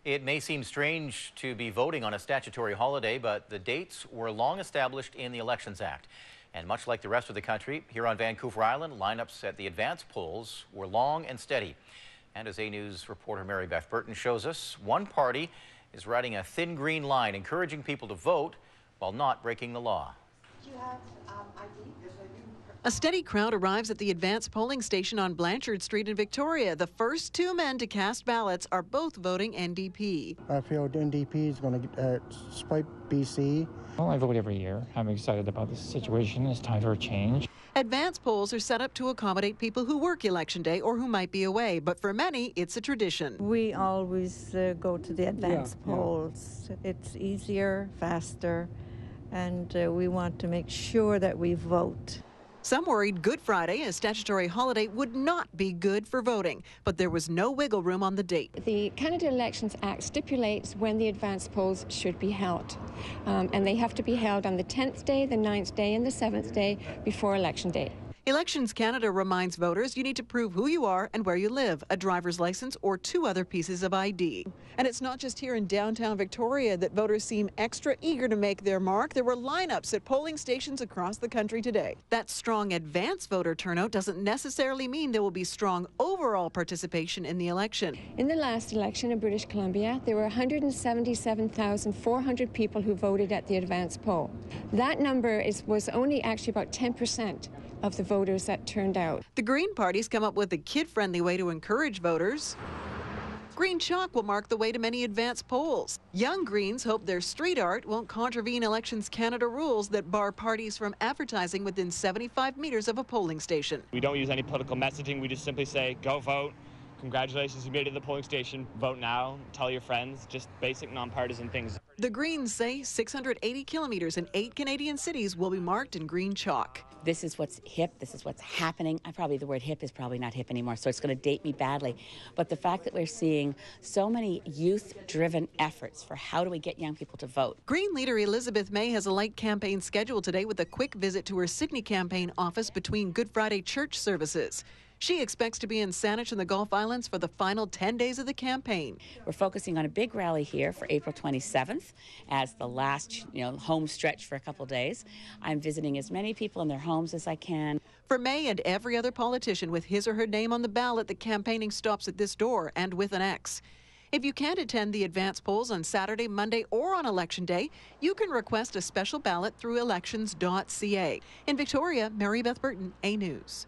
It may seem strange to be voting on a statutory holiday, but the dates were long established in the Elections Act. And much like the rest of the country, here on Vancouver Island, lineups at the advance polls were long and steady. And as A News reporter Mary Beth Burton shows us, one party is riding a thin green line, encouraging people to vote while not breaking the law. Do you have ID? Yes, I do. A steady crowd arrives at the advance polling station on Blanshard Street in Victoria. The first two men to cast ballots are both voting NDP. I feel NDP is going to swipe BC. Well, I vote every year. I'm excited about this situation. It's time for a change. Advance polls are set up to accommodate people who work Election Day or who might be away, but for many, it's a tradition. We always go to the advance polls. It's easier, faster, and we want to make sure that we vote. Some worried Good Friday, a statutory holiday, would not be good for voting, but there was no wiggle room on the date. The Canada Elections Act stipulates when the advance polls should be held, and they have to be held on the 10th day, the 9th day, and the 7th day before Election Day. Elections Canada reminds voters you need to prove who you are and where you live, a driver's license or 2 other pieces of ID. And it's not just here in downtown Victoria that voters seem extra eager to make their mark. There were lineups at polling stations across the country today. That strong advance voter turnout doesn't necessarily mean there will be strong overall participation in the election. In the last election in British Columbia, there were 177,400 people who voted at the advance poll. That number was only actually about 10% of the voters that turned out. The Green Party's come up with a kid-friendly way to encourage voters. Green chalk will mark the way to many advance polls. Young Greens hope their street art won't contravene Elections Canada rules that bar parties from advertising within 75 meters of a polling station. We don't use any political messaging. We just simply say, go vote. Congratulations, you made it to the polling station. Vote now. Tell your friends. Just basic nonpartisan things. The Greens say 680 kilometers in 8 Canadian cities will be marked in green chalk. This is what's hip, this is what's happening. Probably the word hip is probably not hip anymore, so it's going to date me badly. But the fact that we're seeing so many youth-driven efforts for how do we get young people to vote. Green leader Elizabeth May has a light campaign scheduled today with a quick visit to her Sydney campaign office between Good Friday church services. She expects to be in Saanich and the Gulf Islands for the final 10 days of the campaign. We're focusing on a big rally here for April 27th as the last, home stretch for a couple days. I'm visiting as many people in their homes as I can. For May and every other politician with his or her name on the ballot, the campaigning stops at this door and with an X. If you can't attend the advance polls on Saturday, Monday, or on Election Day, you can request a special ballot through elections.ca. In Victoria, Mary Beth Burton, A News.